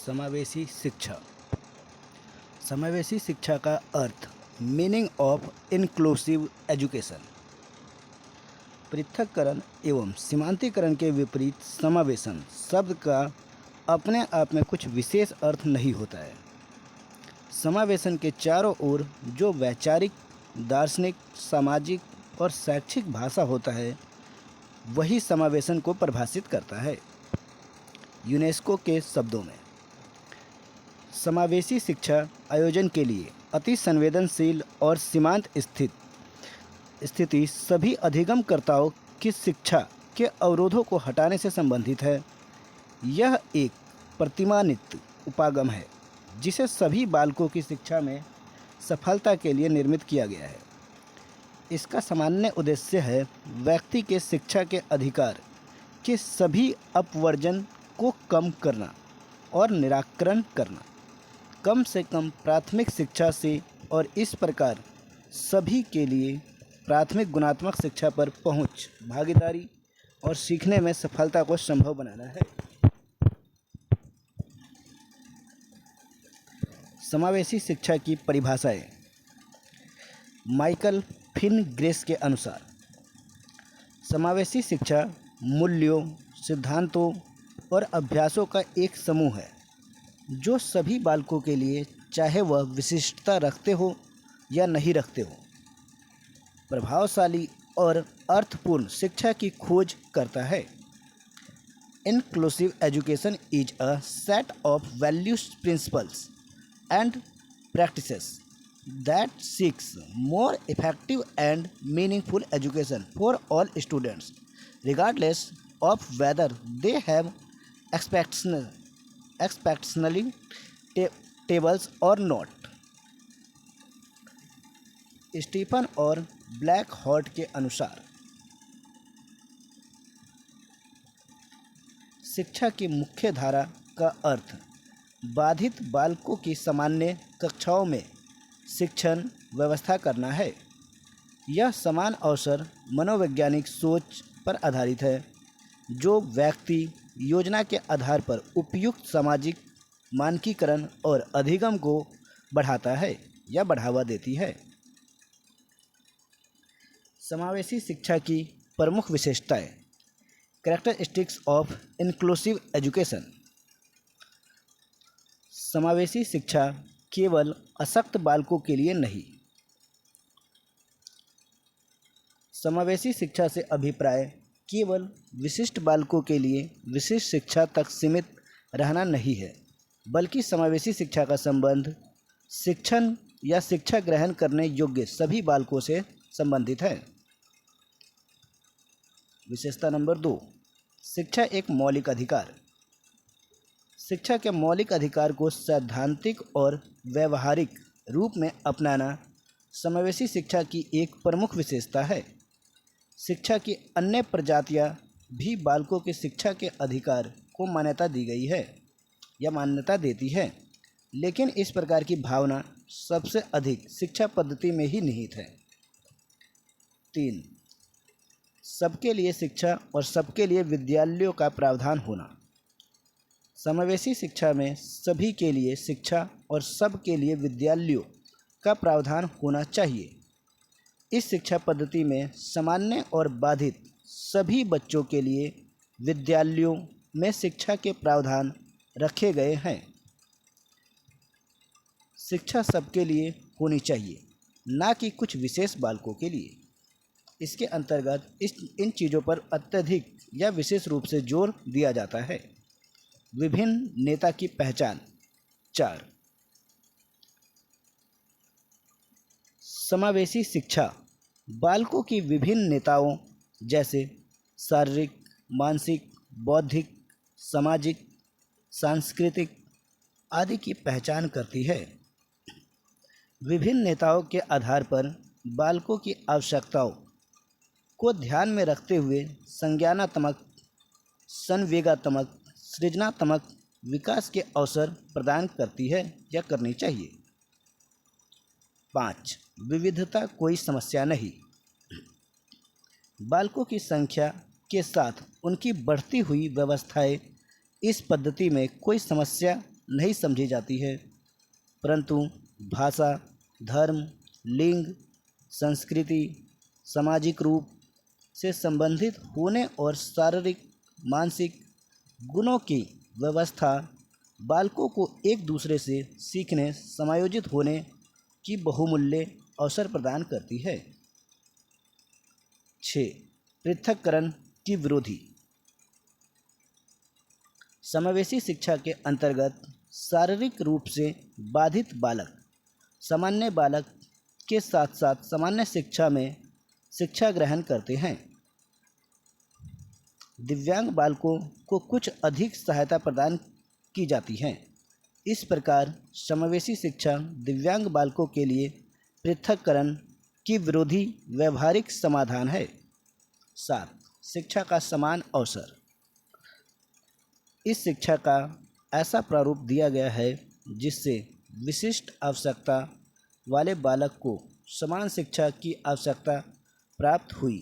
समावेशी शिक्षा। समावेशी शिक्षा का अर्थ मीनिंग ऑफ इंक्लूसिव एजुकेशन। पृथक्करण एवं सीमांतीकरण के विपरीत समावेशन शब्द का अपने आप में कुछ विशेष अर्थ नहीं होता है। समावेशन के चारों ओर जो वैचारिक, दार्शनिक, सामाजिक और शैक्षिक भाषा होता है वही समावेशन को परिभाषित करता है। यूनेस्को के शब्दों में समावेशी शिक्षा आयोजन के लिए अति संवेदनशील और सीमांत स्थिति सभी अधिगमकर्ताओं की शिक्षा के अवरोधों को हटाने से संबंधित है। यह एक प्रतिमानित उपागम है जिसे सभी बालकों की शिक्षा में सफलता के लिए निर्मित किया गया है। इसका सामान्य उद्देश्य है व्यक्ति के शिक्षा के अधिकार के सभी अपवर्जन को कम करना और निराकरण करना, कम से कम प्राथमिक शिक्षा से, और इस प्रकार सभी के लिए प्राथमिक गुणात्मक शिक्षा पर पहुंच, भागीदारी और सीखने में सफलता को संभव बनाना है। समावेशी शिक्षा की परिभाषाएं। माइकल फिन ग्रेस के अनुसार समावेशी शिक्षा मूल्यों, सिद्धांतों और अभ्यासों का एक समूह है जो सभी बालकों के लिए, चाहे वह विशिष्टता रखते हो या नहीं रखते हो, प्रभावशाली और अर्थपूर्ण शिक्षा की खोज करता है। Inclusive education is a set of values, principles and practices that seeks more effective and meaningful education for all students, regardless of whether they have expectationally tables or not। Stephen और ब्लैक हॉर्ट के अनुसार शिक्षा की मुख्य धारा का अर्थ बाधित बालकों की सामान्य कक्षाओं में शिक्षण व्यवस्था करना है। यह समान अवसर मनोवैज्ञानिक सोच पर आधारित है जो व्यक्ति योजना के आधार पर उपयुक्त सामाजिक मानकीकरण और अधिगम को बढ़ाता है या बढ़ावा देती है। समावेशी शिक्षा की प्रमुख विशेषताएं। Characteristics of inclusive education. समावेशी शिक्षा केवल अशक्त बालकों के लिए नहीं। समावेशी शिक्षा से अभिप्राय केवल विशिष्ट बालकों के लिए विशिष्ट शिक्षा तक सीमित रहना नहीं है, बल्कि समावेशी शिक्षा का संबंध शिक्षण या शिक्षा ग्रहण करने योग्य सभी बालकों से संबंधित है। विशेषता नंबर 2, शिक्षा एक मौलिक अधिकार। शिक्षा के मौलिक अधिकार को सैद्धांतिक और व्यवहारिक रूप में अपनाना समावेशी शिक्षा की एक प्रमुख विशेषता है। शिक्षा की अन्य प्रजातियां भी बालकों के शिक्षा के अधिकार को मान्यता दी गई है या मान्यता देती है, लेकिन इस प्रकार की भावना सबसे अधिक शिक्षा पद्धति में ही निहित है। 3, सबके लिए शिक्षा और सबके लिए विद्यालयों का प्रावधान होना। समावेशी शिक्षा में सभी के लिए शिक्षा और सबके लिए विद्यालयों का प्रावधान होना चाहिए। इस शिक्षा पद्धति में सामान्य और बाधित सभी बच्चों के लिए विद्यालयों में शिक्षा के प्रावधान रखे गए हैं। शिक्षा सबके लिए होनी चाहिए, ना कि कुछ विशेष बालकों के लिए। इसके अंतर्गत इन चीज़ों पर अत्यधिक या विशेष रूप से जोर दिया जाता है। विभिन्न नेता की पहचान। 4, समावेशी शिक्षा बालकों की विभिन्न नेताओं जैसे शारीरिक, मानसिक, बौद्धिक, सामाजिक, सांस्कृतिक आदि की पहचान करती है। विभिन्न नेताओं के आधार पर बालकों की आवश्यकताओं को ध्यान में रखते हुए संज्ञानात्मक, संवेगात्मक, सृजनात्मक विकास के अवसर प्रदान करती है या करनी चाहिए। 5, विविधता कोई समस्या नहीं। बालकों की संख्या के साथ उनकी बढ़ती हुई व्यवस्थाएं इस पद्धति में कोई समस्या नहीं समझी जाती है, परंतु भाषा, धर्म, लिंग, संस्कृति, सामाजिक रूप से संबंधित होने और शारीरिक मानसिक गुणों की व्यवस्था बालकों को एक दूसरे से सीखने, समायोजित होने की बहुमूल्य अवसर प्रदान करती है। 6. पृथक्करण की विरोधी। समावेशी शिक्षा के अंतर्गत शारीरिक रूप से बाधित बालक सामान्य बालक के साथ साथ सामान्य शिक्षा में शिक्षा ग्रहण करते हैं। दिव्यांग बालकों को कुछ अधिक सहायता प्रदान की जाती है। इस प्रकार समावेशी शिक्षा दिव्यांग बालकों के लिए पृथक्करण की विरोधी व्यवहारिक समाधान है। 7. शिक्षा का समान अवसर। इस शिक्षा का ऐसा प्रारूप दिया गया है जिससे विशिष्ट आवश्यकता वाले बालक को समान शिक्षा की आवश्यकता प्राप्त हुई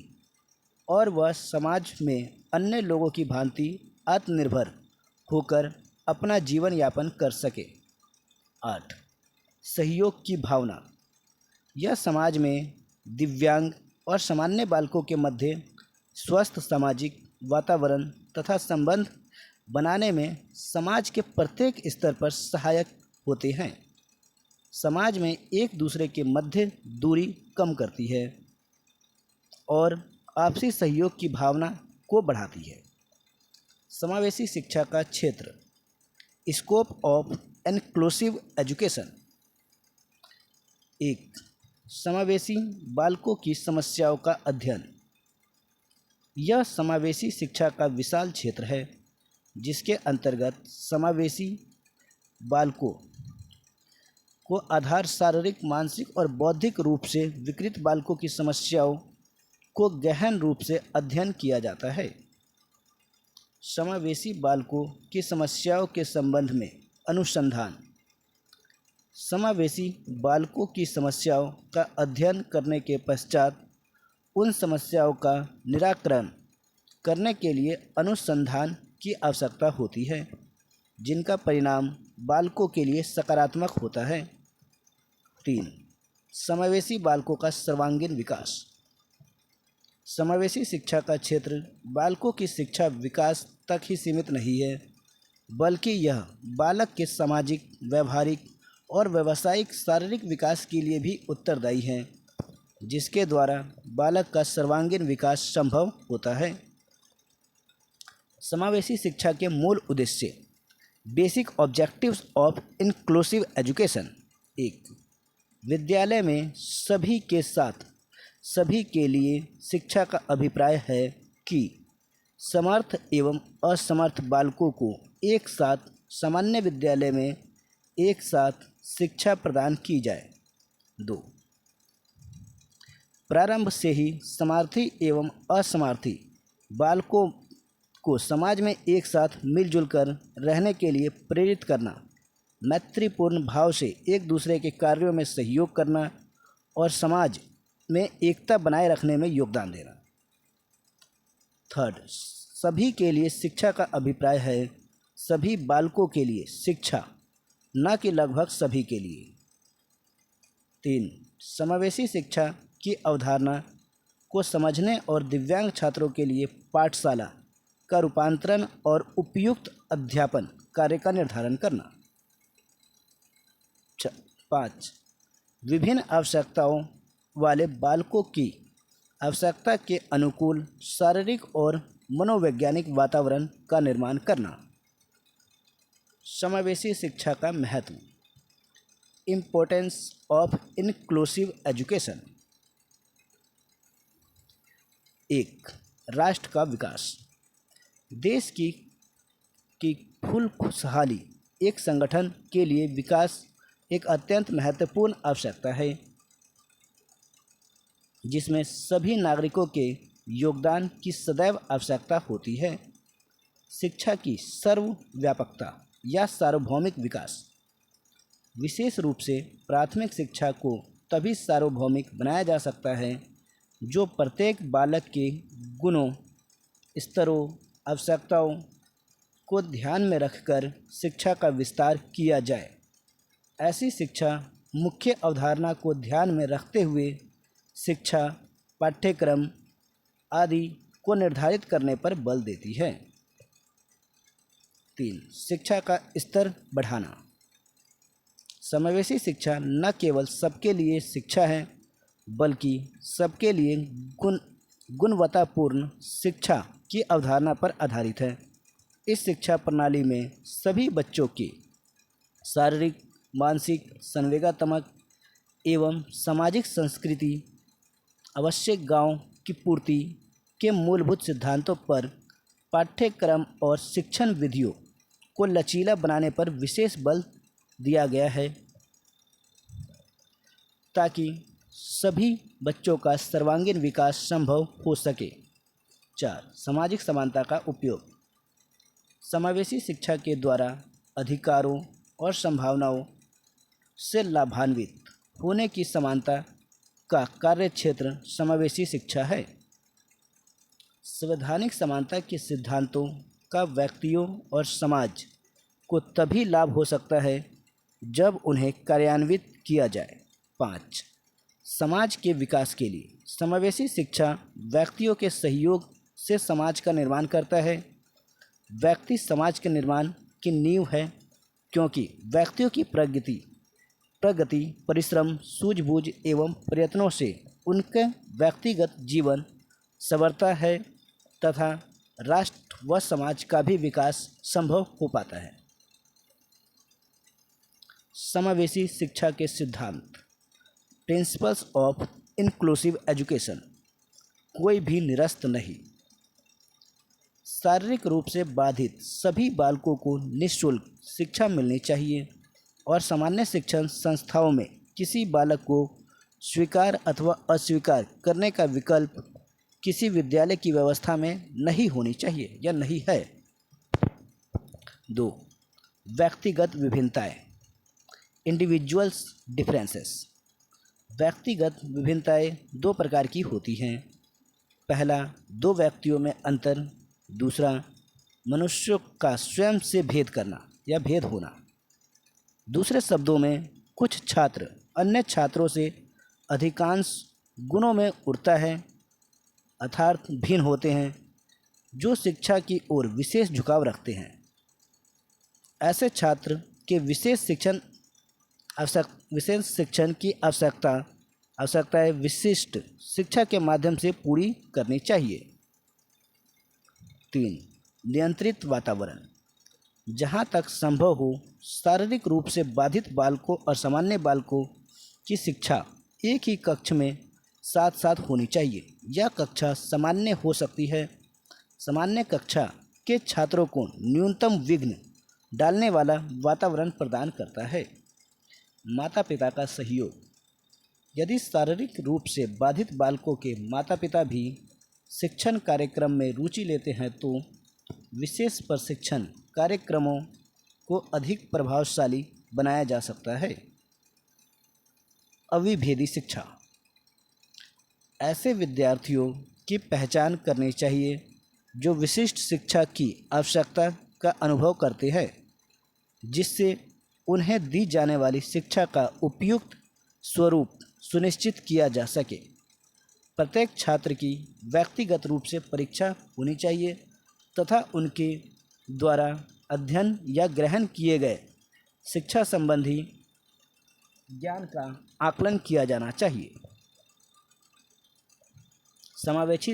और वह समाज में अन्य लोगों की भांति आत्मनिर्भर होकर अपना जीवन यापन कर सके। 8. सहयोग की भावना। यह समाज में दिव्यांग और सामान्य बालकों के मध्य स्वस्थ सामाजिक वातावरण तथा संबंध बनाने में समाज के प्रत्येक स्तर पर सहायक होते हैं। समाज में एक दूसरे के मध्य दूरी कम करती है और आपसी सहयोग की भावना को बढ़ाती है। समावेशी शिक्षा का क्षेत्र। Scope of inclusive education. 1. समावेशी बालकों की समस्याओं का अध्ययन। यह समावेशी शिक्षा का विशाल क्षेत्र है जिसके अंतर्गत समावेशी बालकों को आधार शारीरिक, मानसिक और बौद्धिक रूप से विकृत बालकों की समस्याओं को गहन रूप से अध्ययन किया जाता है। समावेशी बालकों की समस्याओं के संबंध में अनुसंधान। समावेशी बालकों की समस्याओं का अध्ययन करने के पश्चात उन समस्याओं का निराकरण करने के लिए अनुसंधान की आवश्यकता होती है जिनका परिणाम बालकों के लिए सकारात्मक होता है। 3. समावेशी बालकों का सर्वांगीण विकास। समावेशी शिक्षा का क्षेत्र बालकों की शिक्षा विकास तक ही सीमित नहीं है, बल्कि यह बालक के सामाजिक, व्यवहारिक और व्यावसायिक शारीरिक विकास के लिए भी उत्तरदायी है, जिसके द्वारा बालक का सर्वांगीण विकास संभव होता है। समावेशी शिक्षा के मूल उद्देश्य। Basic objectives of inclusive education. 1. विद्यालय में सभी के साथ सभी के लिए शिक्षा का अभिप्राय है कि समर्थ एवं असमर्थ बालकों को एक साथ सामान्य विद्यालय में एक साथ शिक्षा प्रदान की जाए। 2. प्रारंभ से ही समार्थी एवं असमार्थी बालकों को समाज में एक साथ मिलजुल कर रहने के लिए प्रेरित करना, मैत्रीपूर्ण भाव से एक दूसरे के कार्यों में सहयोग करना और समाज में एकता बनाए रखने में योगदान देना। 3. सभी के लिए शिक्षा का अभिप्राय है सभी बालकों के लिए शिक्षा, न कि लगभग सभी के लिए। 3. समावेशी शिक्षा की अवधारणा को समझने और दिव्यांग छात्रों के लिए पाठशाला का रूपांतरण और उपयुक्त अध्यापन कार्य का निर्धारण करना। 5. विभिन्न आवश्यकताओं वाले बालकों की आवश्यकता के अनुकूल शारीरिक और मनोवैज्ञानिक वातावरण का निर्माण करना। समावेशी शिक्षा का महत्व। Importance of inclusive education. 1. राष्ट्र का विकास। देश की फुल खुशहाली एक संगठन के लिए विकास एक अत्यंत महत्वपूर्ण आवश्यकता है जिसमें सभी नागरिकों के योगदान की सदैव आवश्यकता होती है। शिक्षा की सर्वव्यापकता या सार्वभौमिक विकास। विशेष रूप से प्राथमिक शिक्षा को तभी सार्वभौमिक बनाया जा सकता है जो प्रत्येक बालक के गुणों, स्तरों, आवश्यकताओं को ध्यान में रखकर शिक्षा का विस्तार किया जाए। ऐसी शिक्षा मुख्य अवधारणा को ध्यान में रखते हुए शिक्षा, पाठ्यक्रम आदि को निर्धारित करने पर बल देती है। 3. शिक्षा का स्तर बढ़ाना। समावेशी शिक्षा न केवल सबके लिए शिक्षा है, बल्कि सबके लिए गुणवत्तापूर्ण शिक्षा की अवधारणा पर आधारित है। इस शिक्षा प्रणाली में सभी बच्चों के शारीरिक, मानसिक, संवेगात्मक एवं सामाजिक संस्कृति आवश्यक गांव की पूर्ति के मूलभूत सिद्धांतों पर पाठ्यक्रम और शिक्षण विधियों को लचीला बनाने पर विशेष बल दिया गया है, ताकि सभी बच्चों का सर्वांगीण विकास संभव हो सके। 4. सामाजिक समानता का उपयोग। समावेशी शिक्षा के द्वारा अधिकारों और संभावनाओं से लाभान्वित होने की समानता का कार्यक्षेत्र समावेशी शिक्षा है। संवैधानिक समानता के सिद्धांतों का व्यक्तियों और समाज को तभी लाभ हो सकता है जब उन्हें कार्यान्वित किया जाए। 5. समाज के विकास के लिए समावेशी शिक्षा व्यक्तियों के सहयोग से समाज का निर्माण करता है। व्यक्ति समाज के निर्माण की नींव है, क्योंकि व्यक्तियों की प्रगति, परिश्रम, सूझबूझ एवं प्रयत्नों से उनके व्यक्तिगत जीवन संवरता है तथा राष्ट्र व समाज का भी विकास संभव हो पाता है। समावेशी शिक्षा के सिद्धांत। Principles of inclusive education. कोई भी निरस्त नहीं। शारीरिक रूप से बाधित सभी बालकों को निःशुल्क शिक्षा मिलनी चाहिए और सामान्य शिक्षण संस्थाओं में किसी बालक को स्वीकार अथवा अस्वीकार करने का विकल्प किसी विद्यालय की व्यवस्था में नहीं होनी चाहिए या नहीं है। 2. व्यक्तिगत विभिन्नताएं। Individuals differences. व्यक्तिगत विभिन्नताएं दो प्रकार की होती हैं। पहला, दो व्यक्तियों में अंतर। दूसरा, मनुष्यों का स्वयं से भेद करना या भेद होना। दूसरे शब्दों में, कुछ छात्र अन्य छात्रों से अधिकांश गुणों में उड़ता है अर्थात भिन्न होते हैं, जो शिक्षा की ओर विशेष झुकाव रखते हैं। ऐसे छात्र के विशेष शिक्षण की आवश्यकताएं विशिष्ट शिक्षा के माध्यम से पूरी करनी चाहिए। 3. नियंत्रित वातावरण। जहाँ तक संभव हो शारीरिक रूप से बाधित बालकों और सामान्य बालकों की शिक्षा एक ही कक्ष में साथ साथ होनी चाहिए। यह कक्षा सामान्य हो सकती है। सामान्य कक्षा के छात्रों को न्यूनतम विघ्न डालने वाला वातावरण प्रदान करता है। माता पिता का सहयोग। यदि शारीरिक रूप से बाधित बालकों के माता पिता भी शिक्षण कार्यक्रम में रुचि लेते हैं तो विशेष प्रशिक्षण कार्यक्रमों को अधिक प्रभावशाली बनाया जा सकता है। अविभेदी शिक्षा। ऐसे विद्यार्थियों की पहचान करनी चाहिए जो विशिष्ट शिक्षा की आवश्यकता का अनुभव करते हैं, जिससे उन्हें दी जाने वाली शिक्षा का उपयुक्त स्वरूप सुनिश्चित किया जा सके। प्रत्येक छात्र की व्यक्तिगत रूप से परीक्षा होनी चाहिए तथा उनके द्वारा अध्ययन या ग्रहण किए गए शिक्षा संबंधी ज्ञान का आकलन किया जाना चाहिए।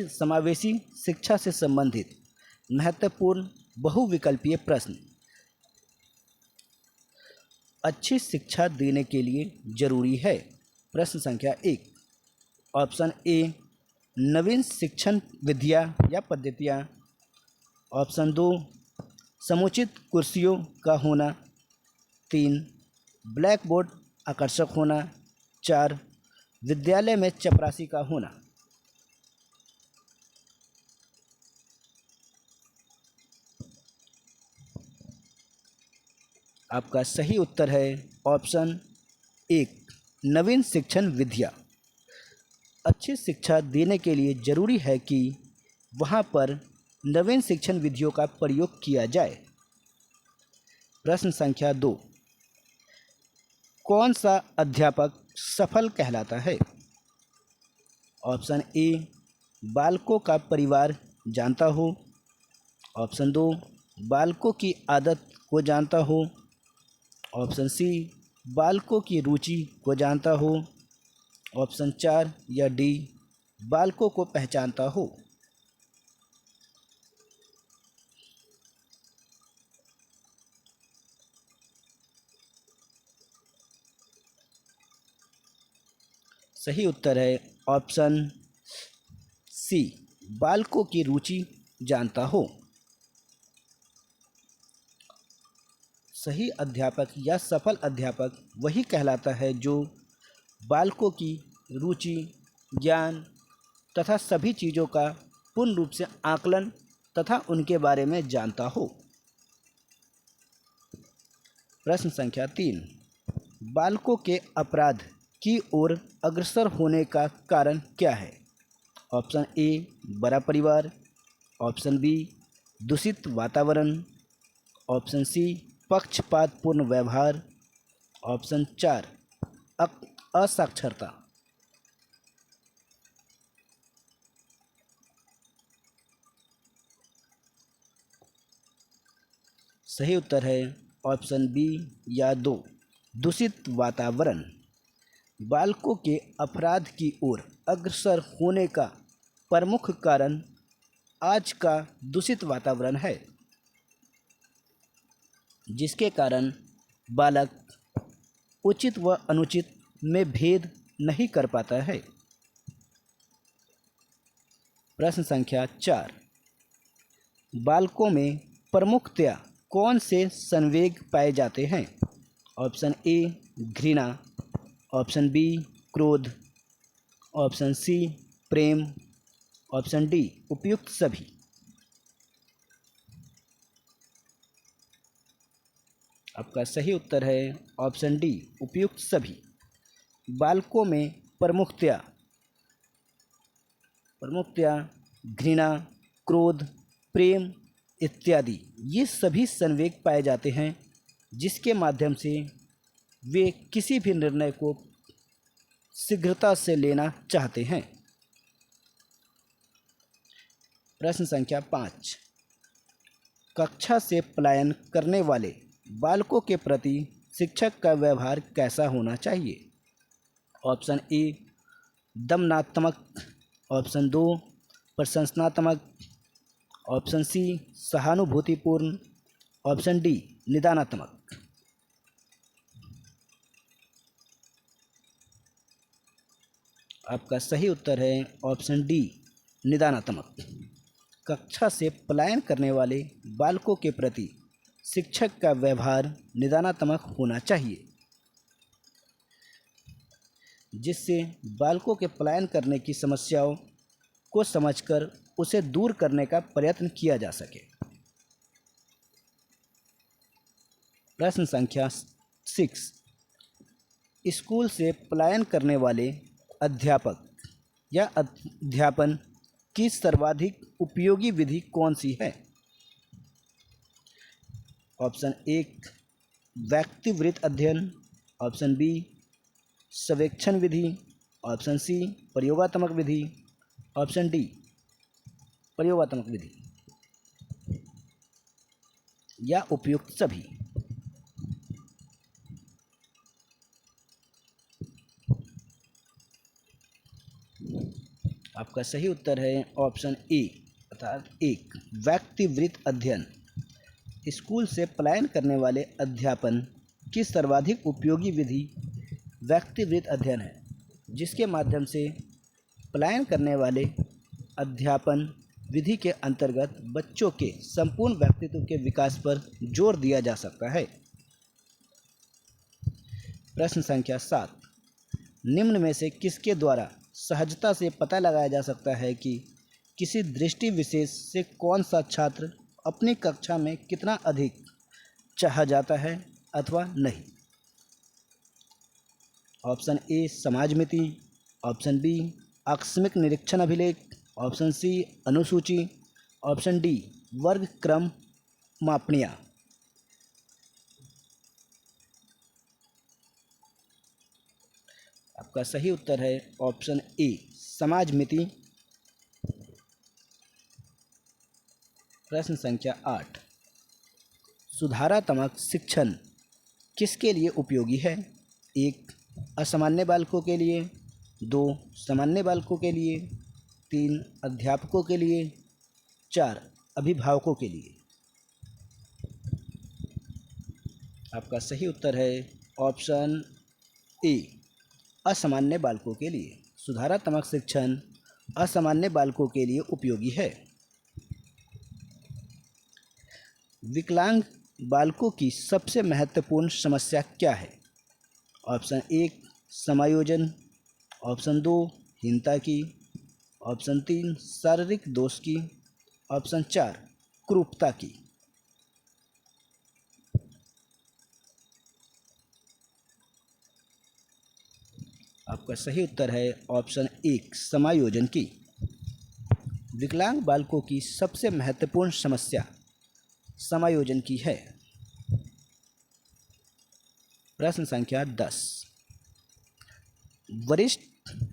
समावेशी शिक्षा से संबंधित महत्वपूर्ण बहुविकल्पीय प्रश्न। अच्छी शिक्षा देने के लिए जरूरी है। प्रश्न संख्या 1। ऑप्शन ए, नवीन शिक्षण विधियाँ या पद्धतियाँ। ऑप्शन 2, समुचित कुर्सियों का होना। 3, ब्लैक बोर्ड आकर्षक होना। 4, विद्यालय में चपरासी का होना। आपका सही उत्तर है ऑप्शन 1, नवीन शिक्षण विधियाँ। अच्छी शिक्षा देने के लिए जरूरी है कि वहाँ पर नवीन शिक्षण विधियों का प्रयोग किया जाए। प्रश्न संख्या 2, कौन सा अध्यापक सफल कहलाता है? ऑप्शन ए, बालकों का परिवार जानता हो। ऑप्शन 2, बालकों की आदत को जानता हो। ऑप्शन सी, बालकों की रुचि को जानता हो। ऑप्शन 4 या डी, बालकों को पहचानता हो। सही उत्तर है ऑप्शन सी, बालकों की रुचि जानता हो। सही अध्यापक या सफल अध्यापक वही कहलाता है जो बालकों की रुचि, ज्ञान तथा सभी चीज़ों का पूर्ण रूप से आकलन तथा उनके बारे में जानता हो। प्रश्न संख्या 3, बालकों के अपराध की ओर अग्रसर होने का कारण क्या है? ऑप्शन ए, बड़ा परिवार। ऑप्शन बी, दूषित वातावरण। ऑप्शन सी, पक्षपातपूर्ण व्यवहार। ऑप्शन 4, असाक्षरता। सही उत्तर है ऑप्शन बी या 2, दूषित वातावरण। बालकों के अपराध की ओर अग्रसर होने का प्रमुख कारण आज का दूषित वातावरण है, जिसके कारण बालक उचित व अनुचित में भेद नहीं कर पाता है। प्रश्न संख्या 4, बालकों में प्रमुखतया कौन से संवेग पाए जाते हैं? ऑप्शन ए, घृणा। ऑप्शन बी, क्रोध। ऑप्शन सी, प्रेम। ऑप्शन डी, उपयुक्त सभी। आपका सही उत्तर है ऑप्शन डी, उपयुक्त सभी। बालकों में प्रमुखतया घृणा, क्रोध, प्रेम इत्यादि ये सभी संवेग पाए जाते हैं, जिसके माध्यम से वे किसी भी निर्णय को शीघ्रता से लेना चाहते हैं। प्रश्न संख्या 5, कक्षा से पलायन करने वाले बालकों के प्रति शिक्षक का व्यवहार कैसा होना चाहिए? ऑप्शन ए, दमनात्मक। ऑप्शन 2, प्रशंसनात्मक। ऑप्शन सी, सहानुभूतिपूर्ण। ऑप्शन डी, निदानात्मक। आपका सही उत्तर है ऑप्शन डी, निदानात्मक। कक्षा से पलायन करने वाले बालकों के प्रति शिक्षक का व्यवहार निदानात्मक होना चाहिए, जिससे बालकों के पलायन करने की समस्याओं को समझकर उसे दूर करने का प्रयत्न किया जा सके। प्रश्न संख्या 6, स्कूल से पलायन करने वाले अध्यापक या अध्यापन की सर्वाधिक उपयोगी विधि कौन सी है? ऑप्शन 1, व्यक्तिवृत्त अध्ययन। ऑप्शन बी, सर्वेक्षण विधि। ऑप्शन सी, प्रयोगात्मक विधि। ऑप्शन डी, प्रयोगात्मक विधि या उपयुक्त सभी। आपका सही उत्तर है ऑप्शन ए अर्थात 1, व्यक्तिवृत्त अध्ययन। स्कूल से पलायन करने वाले अध्यापन की सर्वाधिक उपयोगी विधि व्यक्तिवृत्त अध्ययन है, जिसके माध्यम से पलायन करने वाले अध्यापन विधि के अंतर्गत बच्चों के संपूर्ण व्यक्तित्व के विकास पर जोर दिया जा सकता है। प्रश्न संख्या 7, निम्न में से किसके द्वारा सहजता से पता लगाया जा सकता है कि किसी दृष्टि विशेष से कौन सा छात्र अपनी कक्षा में कितना अधिक चाहा जाता है अथवा नहीं? ऑप्शन ए, समाजमिति। ऑप्शन बी, आकस्मिक निरीक्षण अभिलेख। ऑप्शन सी, अनुसूची। ऑप्शन डी, वर्ग क्रम मापनियाँ। आपका सही उत्तर है ऑप्शन ए समाजमिति। प्रश्न संख्या 8, सुधारात्मक शिक्षण किसके लिए उपयोगी है? 1 असामान्य बालकों के लिए, 2 सामान्य बालकों के लिए, 3 अध्यापकों के लिए, 4 अभिभावकों के लिए। आपका सही उत्तर है ऑप्शन ए असामान्य बालकों के लिए। सुधारात्मक शिक्षण असामान्य बालकों के लिए उपयोगी है। विकलांग बालकों की सबसे महत्वपूर्ण समस्या क्या है? ऑप्शन 1 समायोजन, ऑप्शन 2 हीनता की, ऑप्शन 3 शारीरिक दोष की, ऑप्शन 4 क्रूरता की। आपका सही उत्तर है ऑप्शन 1 समायोजन की। विकलांग बालकों की सबसे महत्वपूर्ण समस्या समायोजन की है। प्रश्न संख्या 10, वरिष्ठ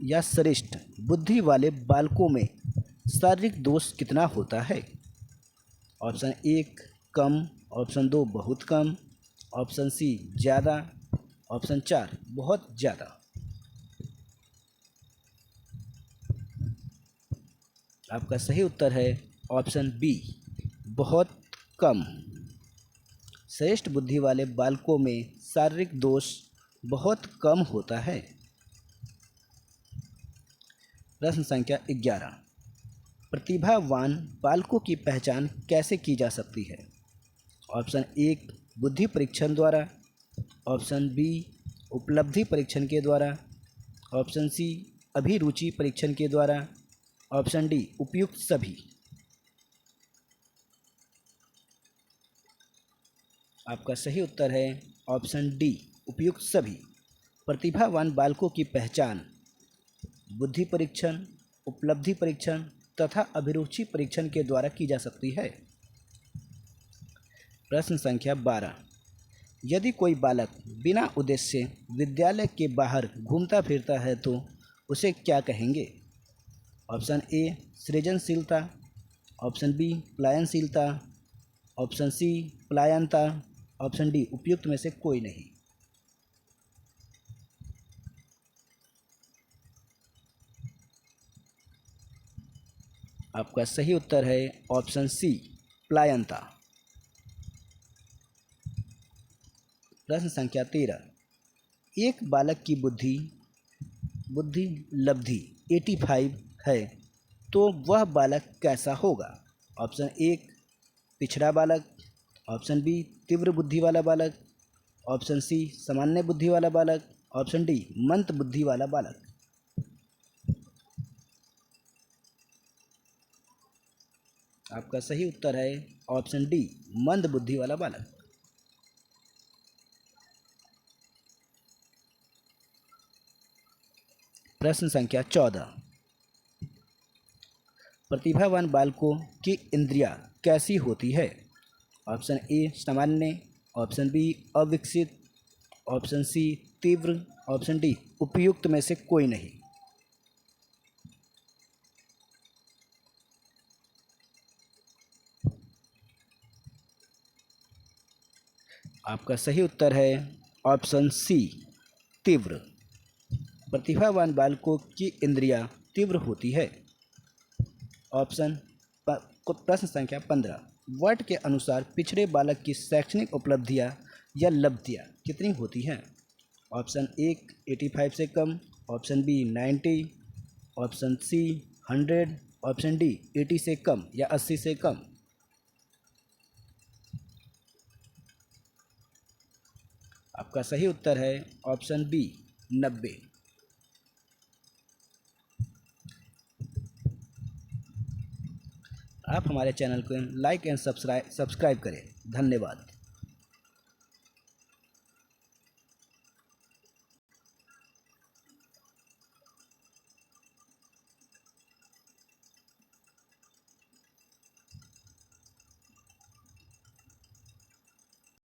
या श्रेष्ठ बुद्धि वाले बालकों में शारीरिक दोष कितना होता है? ऑप्शन 1 कम, ऑप्शन 2 बहुत कम, ऑप्शन सी ज़्यादा, ऑप्शन 4 बहुत ज़्यादा। आपका सही उत्तर है ऑप्शन बी बहुत कम। श्रेष्ठ बुद्धि वाले बालकों में शारीरिक दोष बहुत कम होता है। प्रश्न संख्या 11, प्रतिभावान बालकों की पहचान कैसे की जा सकती है? ऑप्शन 1 बुद्धि परीक्षण द्वारा, ऑप्शन बी उपलब्धि परीक्षण के द्वारा, ऑप्शन सी अभिरुचि परीक्षण के द्वारा, ऑप्शन डी उपयुक्त सभी। आपका सही उत्तर है ऑप्शन डी उपयुक्त सभी। प्रतिभावान बालकों की पहचान बुद्धि परीक्षण, उपलब्धि परीक्षण तथा अभिरुचि परीक्षण के द्वारा की जा सकती है। प्रश्न संख्या 12, यदि कोई बालक बिना उद्देश्य विद्यालय के बाहर घूमता फिरता है तो उसे क्या कहेंगे? ऑप्शन ए सृजनशीलता, ऑप्शन बी पलायनशीलता, ऑप्शन सी पलायनता, ऑप्शन डी उपयुक्त में से कोई नहीं। आपका सही उत्तर है ऑप्शन सी पलायनता। प्रश्न संख्या 13, एक बालक की बुद्धि लब्धि 85 है तो वह बालक कैसा होगा? ऑप्शन 1 पिछड़ा बालक, ऑप्शन बी तीव्र बुद्धि वाला बालक, ऑप्शन सी सामान्य बुद्धि वाला बालक, ऑप्शन डी मंद बुद्धि वाला बालक। आपका सही उत्तर है ऑप्शन डी मंद बुद्धि वाला बालक। प्रश्न संख्या 14, प्रतिभावान बालकों की इंद्रियां कैसी होती है? ऑप्शन ए सामान्य, ऑप्शन बी अविकसित, ऑप्शन सी तीव्र, ऑप्शन डी उपयुक्त में से कोई नहीं। आपका सही उत्तर है ऑप्शन सी तीव्र। प्रतिभावान बालकों की इंद्रियां तीव्र होती है। प्रश्न संख्या 15, वर्ड के अनुसार पिछड़े बालक की शैक्षणिक उपलब्धियां या लब्धियां कितनी होती हैं? ऑप्शन 1 85 से कम, option B 90, option C 100, option D 80 से कम या 80 से कम। आपका सही उत्तर है ऑप्शन बी 90। आप हमारे चैनल को लाइक एंड सब्सक्राइब करें। धन्यवाद।